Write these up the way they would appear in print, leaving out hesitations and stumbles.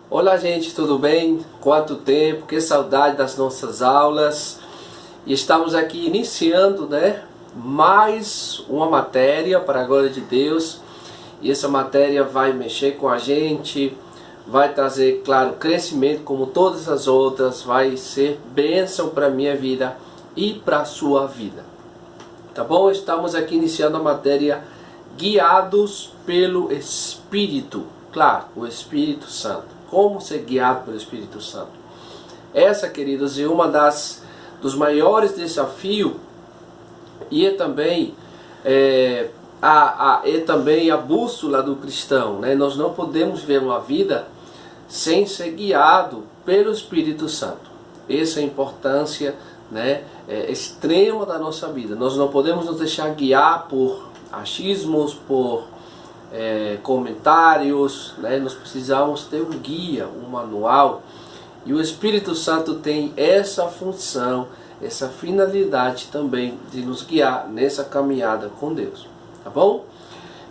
Olá gente, tudo bem? Quanto tempo, que saudade das nossas aulas. E estamos aqui iniciando, mais uma matéria para a glória de Deus. E essa matéria vai mexer com a gente, vai trazer, claro, crescimento como todas as outras, vai ser bênção para a minha vida e para a sua vida. Tá bom? Estamos aqui iniciando a matéria guiados pelo Espírito. Claro, o Espírito Santo. Como ser guiado pelo Espírito Santo? Essa, queridos, é uma dos maiores desafios e é também a bússola do cristão, Nós não podemos ver uma vida sem ser guiado pelo Espírito Santo. Essa é a importância, extrema da nossa vida. Nós não podemos nos deixar guiar por achismos, por comentários, Nós precisamos ter um guia, um manual, e o Espírito Santo tem essa função, essa finalidade também de nos guiar nessa caminhada com Deus, tá bom?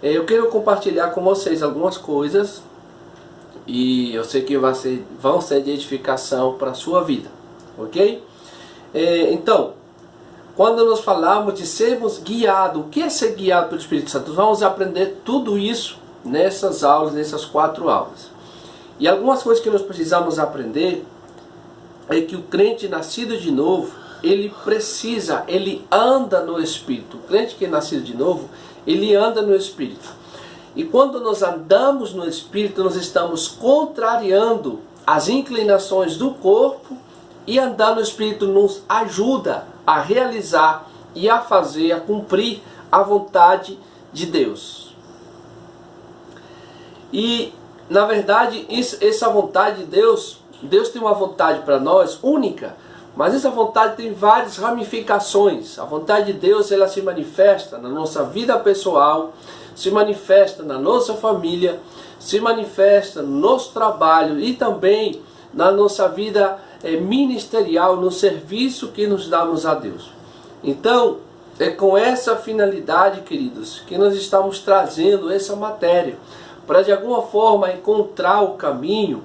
Eu quero compartilhar com vocês algumas coisas e eu sei que vão ser de edificação para a sua vida, ok? Então, quando nós falamos de sermos guiados, o que é ser guiado pelo Espírito Santo? Nós vamos aprender tudo isso nessas aulas, nessas 4 aulas. E algumas coisas que nós precisamos aprender é que o crente nascido de novo, ele anda no Espírito. O crente que é nascido de novo, ele anda no Espírito. E quando nós andamos no Espírito, nós estamos contrariando as inclinações do corpo, e andar no Espírito nos ajuda a realizar e a fazer, a cumprir a vontade de Deus. E, na verdade, essa vontade de Deus tem uma vontade para nós única, mas essa vontade tem várias ramificações. A vontade de Deus, ela se manifesta na nossa vida pessoal, se manifesta na nossa família, se manifesta no nosso trabalho e também na nossa vida ministerial, no serviço que nos damos a Deus. Então, é com essa finalidade, queridos, que nós estamos trazendo essa matéria, para de alguma forma encontrar o caminho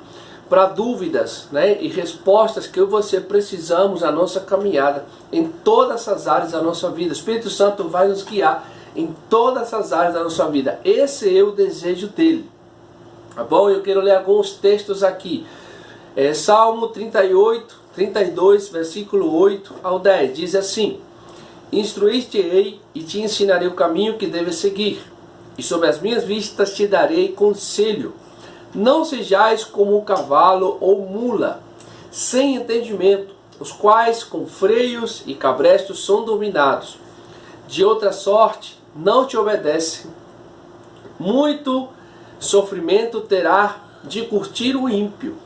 para dúvidas, e respostas que eu e você precisamos na nossa caminhada, em todas as áreas da nossa vida. O Espírito Santo vai nos guiar em todas as áreas da nossa vida. Esse é o desejo dele. Tá bom? Eu quero ler alguns textos aqui. Salmo 32, versículo 8 ao 10, diz assim: Instruíste-ei e te ensinarei o caminho que deves seguir, e sobre as minhas vistas te darei conselho. Não sejais como o cavalo ou mula, sem entendimento, os quais com freios e cabrestos são dominados. De outra sorte não te obedecem. Muito sofrimento terá de curtir o ímpio,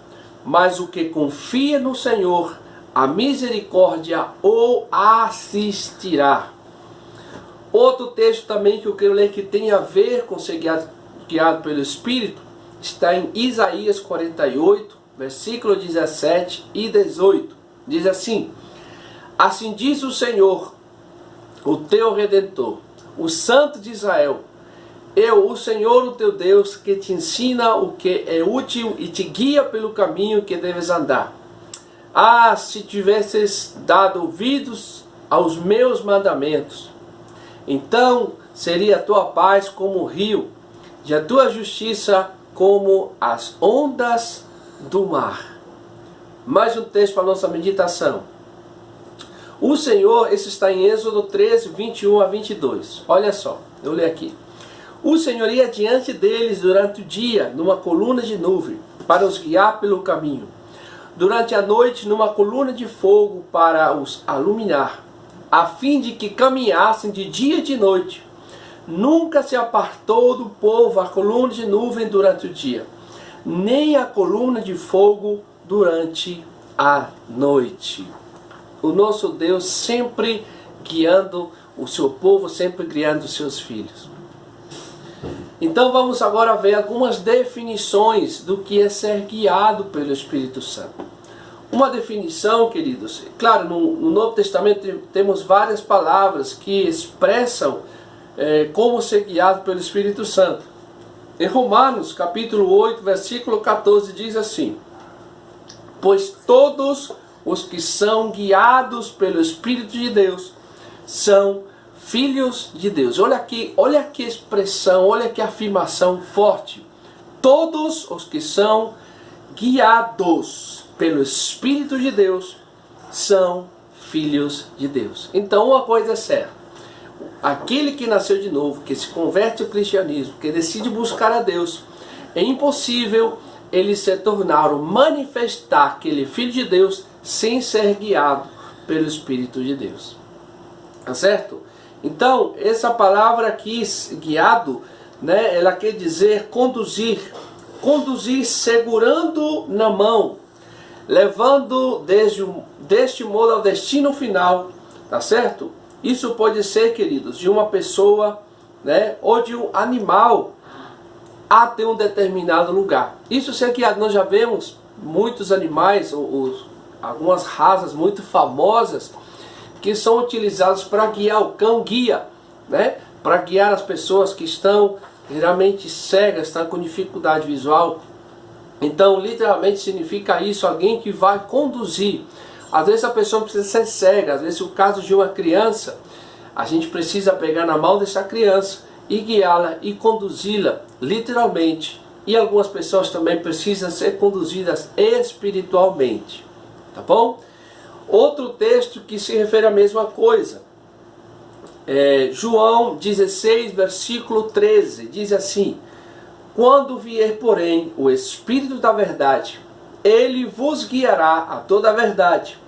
mas o que confia no Senhor, a misericórdia o assistirá. Outro texto também que eu quero ler que tem a ver com ser guiado pelo Espírito, está em Isaías 48, versículo 17 e 18. Diz assim: Assim diz o Senhor, o teu Redentor, o Santo de Israel: Eu, o Senhor, o teu Deus, que te ensina o que é útil e te guia pelo caminho que deves andar. Ah, se tivesses dado ouvidos aos meus mandamentos, então seria a tua paz como o rio, e a tua justiça como as ondas do mar. Mais um texto para a nossa meditação. O Senhor, esse está em Êxodo 13, 21 a 22. Olha só, eu leio aqui. O Senhor ia diante deles durante o dia, numa coluna de nuvem, para os guiar pelo caminho. Durante a noite, numa coluna de fogo, para os iluminar, a fim de que caminhassem de dia e de noite. Nunca se apartou do povo a coluna de nuvem durante o dia, nem a coluna de fogo durante a noite. O nosso Deus sempre guiando o seu povo, sempre guiando os seus filhos. Então vamos agora ver algumas definições do que é ser guiado pelo Espírito Santo. Uma definição, queridos, claro, no Novo Testamento temos várias palavras que expressam como ser guiado pelo Espírito Santo. Em Romanos, capítulo 8, versículo 14, diz assim: pois todos os que são guiados pelo Espírito de Deus são filhos de Deus. Olha que expressão, olha que afirmação forte. Todos os que são guiados pelo Espírito de Deus são filhos de Deus. Então uma coisa é certa: aquele que nasceu de novo, que se converte ao cristianismo, que decide buscar a Deus, é impossível ele se tornar ou manifestar que ele é filho de Deus sem ser guiado pelo Espírito de Deus. Tá certo? Então, essa palavra aqui, guiado, né, ela quer dizer conduzir. Conduzir segurando na mão, levando deste modo ao destino final. Tá certo? Isso pode ser, queridos, de uma pessoa, né, ou de um animal até um determinado lugar. Isso se que nós já vemos muitos animais, algumas raças muito famosas, que são utilizados para guiar, o cão guia, né, para guiar as pessoas que estão geralmente cegas, estão com dificuldade visual. Então, literalmente significa isso, alguém que vai conduzir. Às vezes a pessoa precisa ser cega, às vezes o caso de uma criança, a gente precisa pegar na mão dessa criança e guiá-la e conduzi-la literalmente. E algumas pessoas também precisam ser conduzidas espiritualmente. Tá bom? Outro texto que se refere à mesma coisa. João 16, versículo 13, diz assim: quando vier, porém, o Espírito da verdade, ele vos guiará a toda a verdade,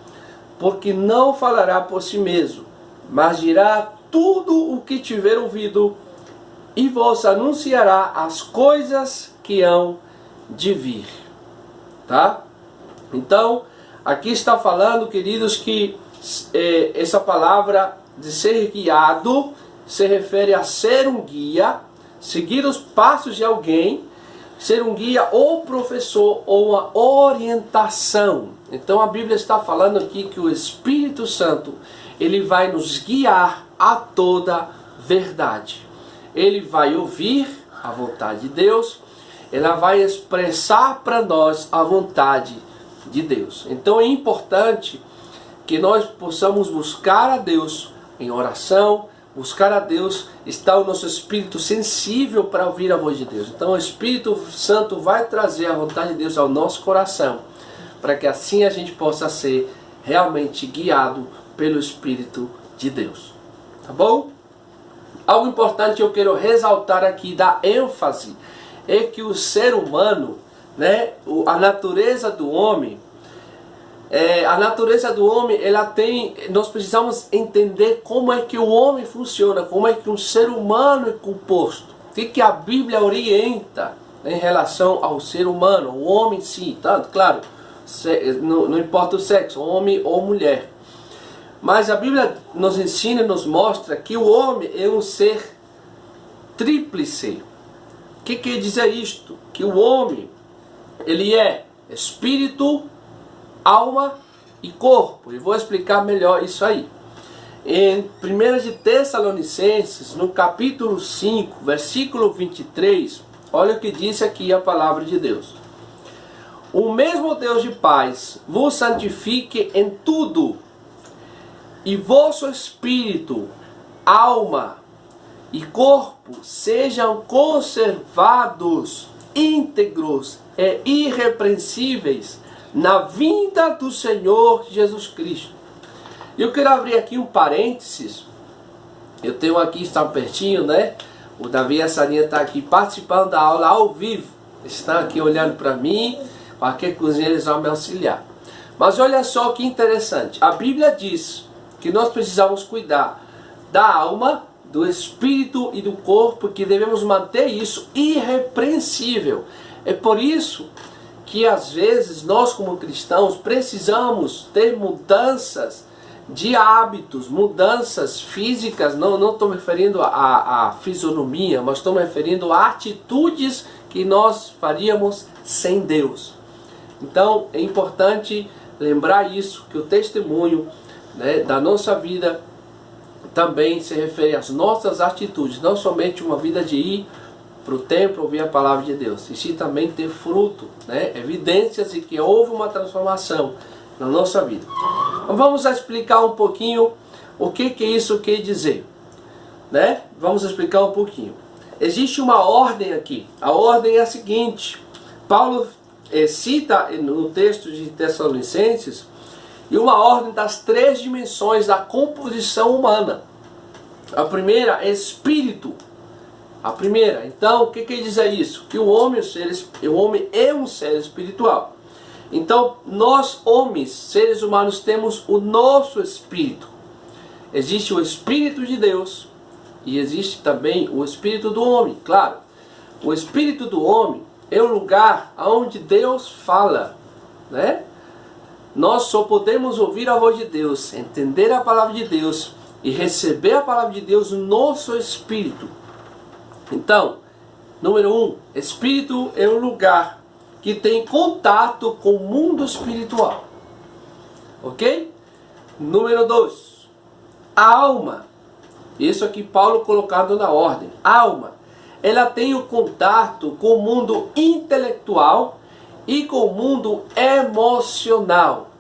porque não falará por si mesmo, mas dirá tudo o que tiver ouvido, e vos anunciará as coisas que hão de vir. Tá? Então, aqui está falando, queridos, que essa palavra de ser guiado se refere a ser um guia, seguir os passos de alguém, ser um guia ou professor ou uma orientação. Então a Bíblia está falando aqui que o Espírito Santo, ele vai nos guiar a toda verdade. Ele vai ouvir a vontade de Deus, ela vai expressar para nós a vontade de Deus. Então é importante que nós possamos buscar a Deus em oração, buscar a Deus, está o nosso espírito sensível para ouvir a voz de Deus. Então o Espírito Santo vai trazer a vontade de Deus ao nosso coração, para que assim a gente possa ser realmente guiado pelo Espírito de Deus. Tá bom? Algo importante que eu quero ressaltar aqui, dar ênfase, é que o ser humano, né, a natureza do homem, ela tem, nós precisamos entender como é que o homem funciona, como é que um ser humano é composto, o que a Bíblia orienta em relação ao ser humano, o homem sim, tanto, claro, não importa o sexo, homem ou mulher. Mas a Bíblia nos ensina e nos mostra que o homem é um ser tríplice. O que quer dizer isto? Que o homem, ele é espírito, alma e corpo. E vou explicar melhor isso aí. Em 1 de Tessalonicenses, no capítulo 5, versículo 23, olha o que diz aqui a palavra de Deus. O mesmo Deus de paz vos santifique em tudo, e vosso espírito, alma e corpo sejam conservados, íntegros e irrepreensíveis na vinda do Senhor Jesus Cristo. Eu quero abrir aqui um parênteses. Eu tenho aqui, está pertinho, né? O Davi e a Sarinha estão aqui participando da aula ao vivo. Estão aqui olhando para mim. Qualquer coisinha eles vão me auxiliar. Mas olha só que interessante. A Bíblia diz que nós precisamos cuidar da alma, do espírito e do corpo, que devemos manter isso irrepreensível. É por isso que às vezes nós como cristãos precisamos ter mudanças de hábitos, mudanças físicas. Não estou me referindo à fisionomia, mas estou me referindo a atitudes que nós faríamos sem Deus. Então é importante lembrar isso, que o testemunho, né, da nossa vida também se refere às nossas atitudes, não somente uma vida de ir para o templo ouvir a palavra de Deus, e sim também ter fruto, né? Evidências de que houve uma transformação na nossa vida. Então vamos explicar um pouquinho o que isso quer dizer, né? Vamos explicar um pouquinho. Existe uma ordem aqui. A ordem é a seguinte. Paulo cita no texto de Tessalonicenses e uma ordem das 3 dimensões da composição humana. A primeira é espírito. A primeira. Então, o que quer dizer isso? Que o homem é um ser espiritual. Então, nós, homens, seres humanos, temos o nosso espírito. Existe o Espírito de Deus e existe também o Espírito do homem. Claro, o Espírito do homem é o lugar onde Deus fala, né? Nós só podemos ouvir a voz de Deus, entender a palavra de Deus e receber a palavra de Deus no nosso espírito. Então, número 1, espírito é o lugar que tem contato com o mundo espiritual. Ok? Número 2, a alma. Isso aqui Paulo colocado na ordem. A alma, ela tem o contato com o mundo intelectual e com o mundo emocional.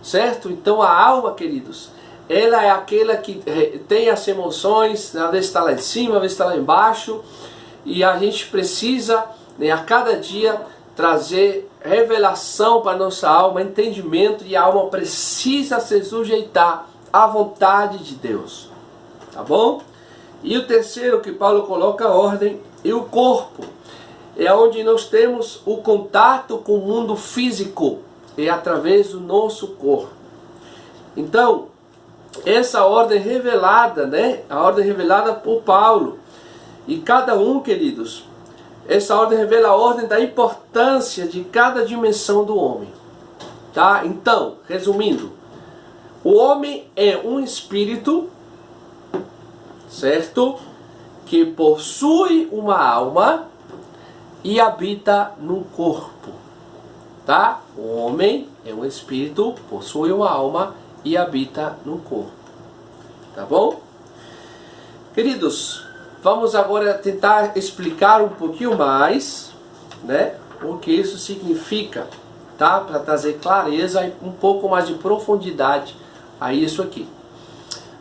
Certo? Então a alma, queridos, ela é aquela que tem as emoções, às vezes está lá em cima, às vezes está lá embaixo, e a gente precisa, né, a cada dia trazer revelação para a nossa alma, entendimento, e a alma precisa se sujeitar à vontade de Deus. Tá bom? E o terceiro que Paulo coloca a ordem é o corpo. É onde nós temos o contato com o mundo físico. É através do nosso corpo. Então, essa ordem revelada, né? A ordem revelada por Paulo. E cada um, queridos, essa ordem revela a ordem da importância de cada dimensão do homem. Tá? Então, resumindo, o homem é um espírito, certo? Que possui uma alma e habita num corpo. Tá? O homem é um espírito, possui uma alma e habita num corpo. Tá bom? Queridos, vamos agora tentar explicar um pouquinho mais, né, o que isso significa, tá? Para trazer clareza e um pouco mais de profundidade a isso aqui.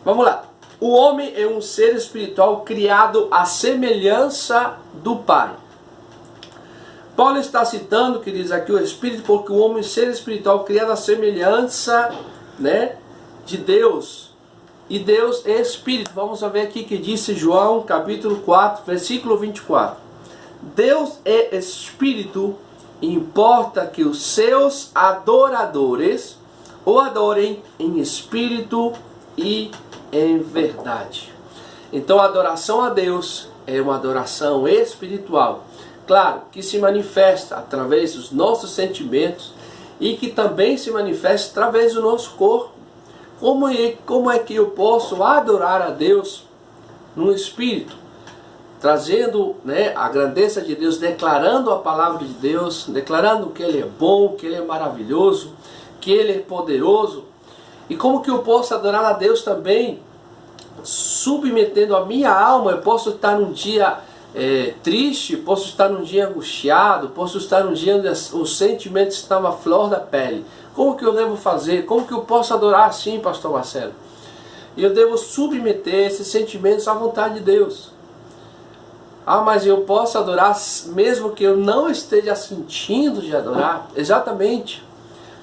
Vamos lá. O homem é um ser espiritual criado à semelhança do Pai. Paulo está citando, queridos, aqui o Espírito, porque o homem é um ser espiritual criado à semelhança, né, de Deus. E Deus é Espírito. Vamos ver aqui que disse João, capítulo 4, versículo 24. Deus é Espírito e importa que os seus adoradores o adorem em espírito e em verdade. Então a adoração a Deus é uma adoração espiritual. Claro, que se manifesta através dos nossos sentimentos e que também se manifesta através do nosso corpo. Como é que eu posso adorar a Deus no Espírito? Trazendo, né, a grandeza de Deus, declarando a palavra de Deus, declarando que Ele é bom, que Ele é maravilhoso, que Ele é poderoso. E como que eu posso adorar a Deus também? Submetendo a minha alma. Eu posso estar num dia triste, posso estar num dia angustiado, posso estar num dia onde os sentimentos estão à flor da pele. Como que eu devo fazer? Como que eu posso adorar assim, pastor Marcelo? Eu devo submeter esses sentimentos à vontade de Deus. Ah, mas eu posso adorar mesmo que eu não esteja sentindo de adorar? Exatamente.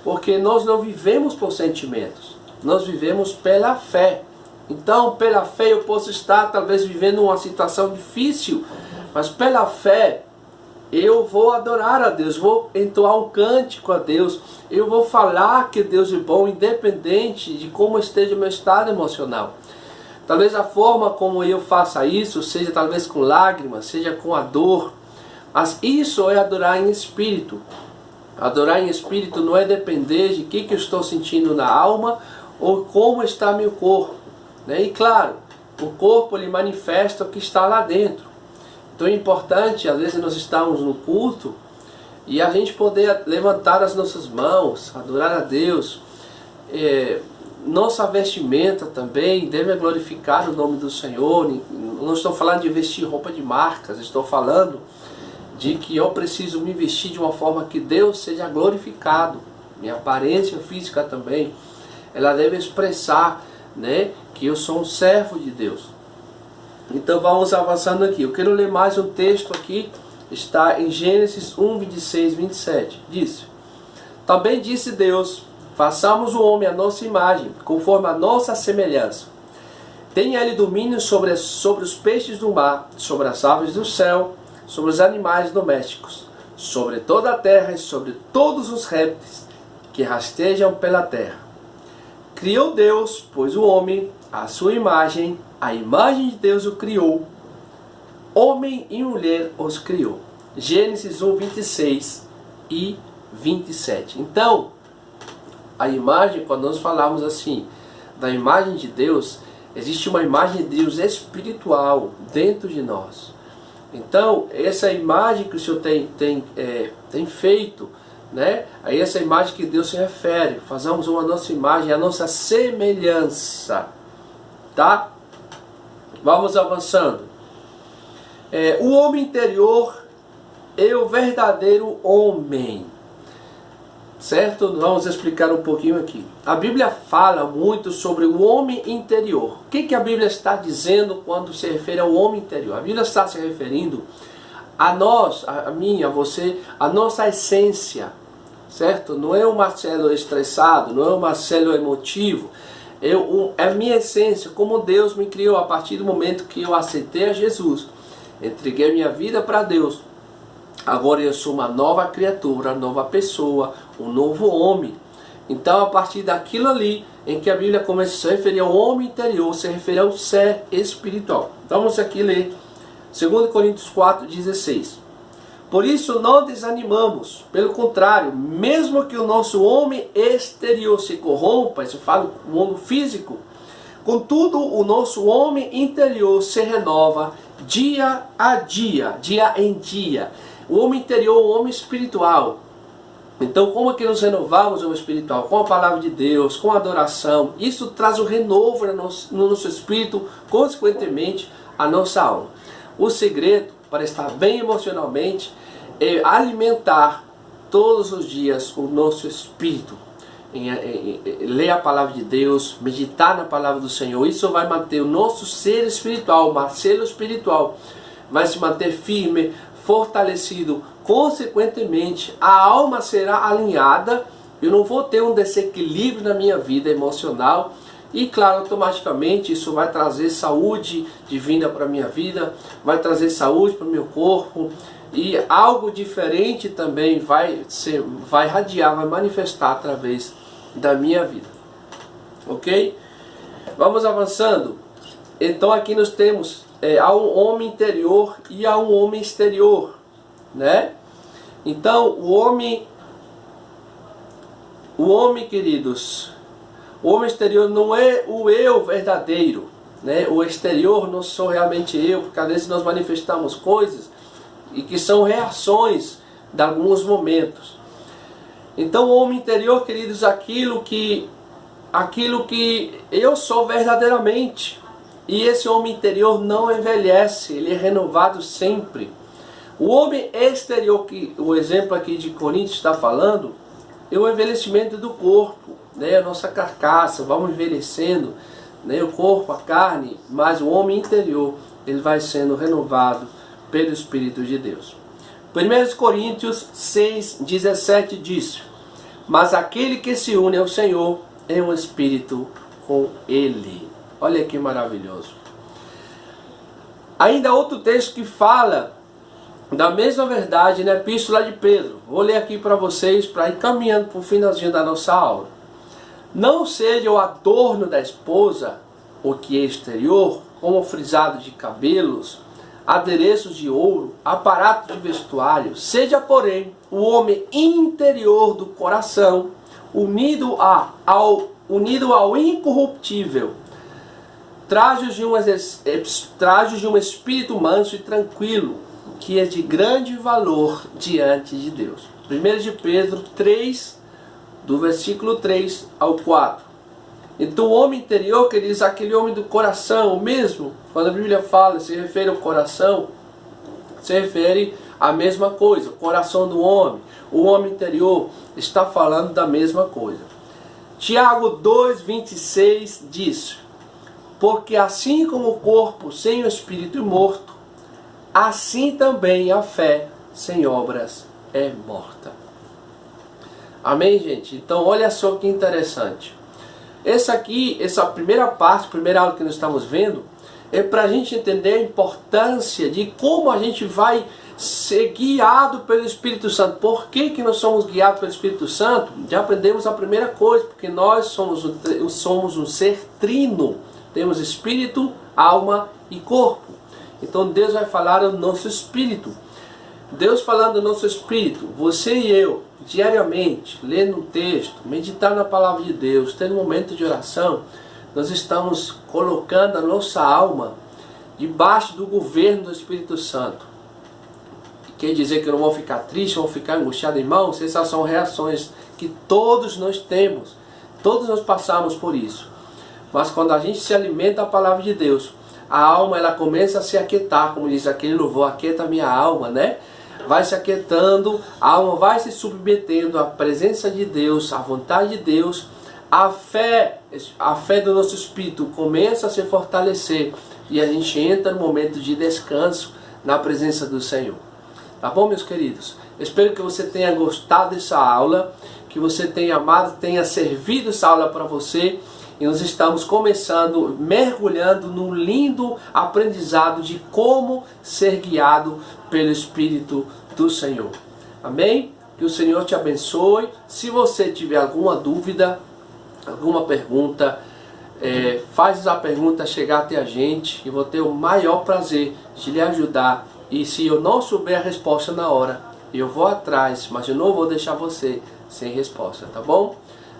Porque nós não vivemos por sentimentos. Nós vivemos pela fé. Então, pela fé eu posso estar talvez vivendo uma situação difícil, mas pela fé eu vou adorar a Deus, vou entoar um cântico a Deus, eu vou falar que Deus é bom, independente de como esteja o meu estado emocional. Talvez a forma como eu faça isso, seja talvez com lágrimas, seja com a dor, mas isso é adorar em espírito. Adorar em espírito não é depender de o que eu estou sentindo na alma ou como está meu corpo. E claro, o corpo ele manifesta o que está lá dentro. Então é importante, às vezes nós estamos no culto e a gente poder levantar as nossas mãos, adorar a Deus, nossa vestimenta também deve glorificar o nome do Senhor. Não estou falando de vestir roupa de marcas, estou falando de que eu preciso me vestir de uma forma que Deus seja glorificado. Minha aparência física também, ela deve expressar, né, que eu sou um servo de Deus. Então vamos avançando aqui. Eu quero ler mais um texto aqui, está em Gênesis 1, 26, 27. Diz: também disse Deus: façamos o homem à nossa imagem, conforme a nossa semelhança. Tenha ele domínio sobre os peixes do mar, sobre as aves do céu, sobre os animais domésticos, sobre toda a terra e sobre todos os répteis que rastejam pela terra. Criou Deus, pois o homem, à sua imagem, a imagem de Deus o criou, homem e mulher os criou. Gênesis 1, 26 e 27. Então, a imagem, quando nós falamos assim, da imagem de Deus, existe uma imagem de Deus espiritual dentro de nós. Então, essa imagem que o Senhor tem feito, né? A essa imagem que Deus se refere, fazemos uma nossa imagem, a nossa semelhança, tá? Vamos avançando. O homem interior é o verdadeiro homem, certo? Vamos explicar um pouquinho aqui. A Bíblia fala muito sobre o homem interior. O que a Bíblia está dizendo quando se refere ao homem interior? A Bíblia está se referindo a nós, a mim, a você, a nossa essência, certo? Não é o Marcelo estressado, não é o Marcelo emotivo. É a minha essência, como Deus me criou a partir do momento que eu aceitei a Jesus, entreguei minha vida para Deus. Agora eu sou uma nova criatura, nova pessoa, um novo homem. Então, a partir daquilo ali, em que a Bíblia começa a se referir ao homem interior, se referir ao ser espiritual. Então, vamos aqui ler 2 Coríntios 4, 16. Por isso não desanimamos, pelo contrário, mesmo que o nosso homem exterior se corrompa, isso fala o mundo físico, contudo o nosso homem interior se renova dia a dia, dia em dia. O homem interior, o homem espiritual. Então, como é que nos renovamos o homem espiritual? Com a palavra de Deus, com a adoração. Isso traz o renovo no nosso espírito, consequentemente, a nossa alma. O segredo para estar bem emocionalmente é alimentar todos os dias o nosso espírito. Ler a palavra de Deus, meditar na palavra do Senhor. Isso vai manter o nosso ser espiritual, o Marcelo espiritual, vai se manter firme, fortalecido. Consequentemente, a alma será alinhada. Eu não vou ter um desequilíbrio na minha vida emocional. E claro, automaticamente isso vai trazer saúde divina para a minha vida, vai trazer saúde para o meu corpo, e algo diferente também vai radiar, vai manifestar através da minha vida. Ok? Vamos avançando. Então aqui nós temos há um homem interior e há um homem exterior, né? Então o homem, queridos, o homem exterior não é o eu verdadeiro, né? O exterior não sou realmente eu, porque às vezes nós manifestamos coisas e que são reações de alguns momentos. Então o homem interior, queridos, aquilo que eu sou verdadeiramente. E esse homem interior não envelhece, ele é renovado sempre. O homem exterior, que o exemplo aqui de Coríntios está falando, é o envelhecimento do corpo, né? A nossa carcaça, vamos envelhecendo, né? O corpo, a carne, mas o homem interior, ele vai sendo renovado pelo Espírito de Deus. 1 Coríntios 6, 17 diz: mas aquele que se une ao Senhor é um espírito com Ele. Olha que maravilhoso. Ainda outro texto que fala da mesma verdade na Epístola de Pedro. Vou ler aqui para vocês, para ir caminhando para o finalzinho da nossa aula. Não seja o adorno da esposa o que é exterior, como frisado de cabelos, adereços de ouro, aparato de vestuário. Seja, porém, o homem interior do coração, unido ao incorruptível, trajos de um espírito manso e tranquilo, que é de grande valor diante de Deus. 1 de Pedro 3, do versículo 3 ao 4. Então o homem interior, que diz aquele homem do coração, o mesmo, quando a Bíblia fala, se refere ao coração, se refere à mesma coisa, o coração do homem. O homem interior está falando da mesma coisa. Tiago 2,26 diz: porque assim como o corpo sem o espírito é morto, assim também a fé sem obras é morta. Amém, gente? Então olha só que interessante. Essa primeira parte, primeira aula que nós estamos vendo, é para a gente entender a importância de como a gente vai ser guiado pelo Espírito Santo. Por que nós somos guiados pelo Espírito Santo? Já aprendemos a primeira coisa, porque nós somos um ser trino. Temos espírito, alma e corpo. Então Deus vai falar ao nosso espírito. Deus falando ao nosso espírito, você e eu, diariamente, lendo um texto, meditar na palavra de Deus, tendo um momento de oração, nós estamos colocando a nossa alma debaixo do governo do Espírito Santo. Quer dizer que não vão ficar tristes, vão ficar angustiados, irmãos? Essas são reações que todos nós temos, todos nós passamos por isso. Mas quando a gente se alimenta da palavra de Deus, a alma ela começa a se aquietar, como diz aquele louvor, aquieta minha alma, né? Vai se aquietando, a alma vai se submetendo à presença de Deus, à vontade de Deus. A fé do nosso espírito começa a se fortalecer e a gente entra no momento de descanso na presença do Senhor. Tá bom, meus queridos? Espero que você tenha gostado dessa aula, que você tenha amado, tenha servido essa aula para você. E nós estamos começando, mergulhando num lindo aprendizado de como ser guiado pelo Espírito do Senhor. Amém? Que o Senhor te abençoe. Se você tiver alguma dúvida, alguma pergunta, faz a pergunta chegar até a gente. E vou ter o maior prazer de lhe ajudar. E se eu não souber a resposta na hora, eu vou atrás, mas eu não vou deixar você sem resposta, tá bom?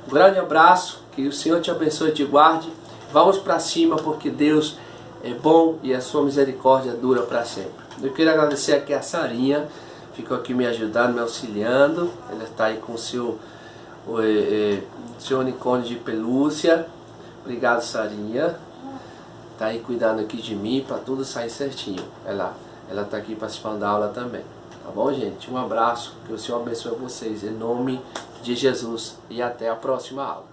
Um grande abraço, que o Senhor te abençoe e te guarde. Vamos para cima, porque Deus é bom e a sua misericórdia dura para sempre. Eu quero agradecer aqui a Sarinha, ficou aqui me ajudando, me auxiliando. Ela está aí com o seu unicórnio de pelúcia. Obrigado, Sarinha. Está aí cuidando aqui de mim para tudo sair certinho. Ela está aqui participando da aula também. Tá bom, gente? Um abraço, que o Senhor abençoe vocês em nome de Jesus e até a próxima aula.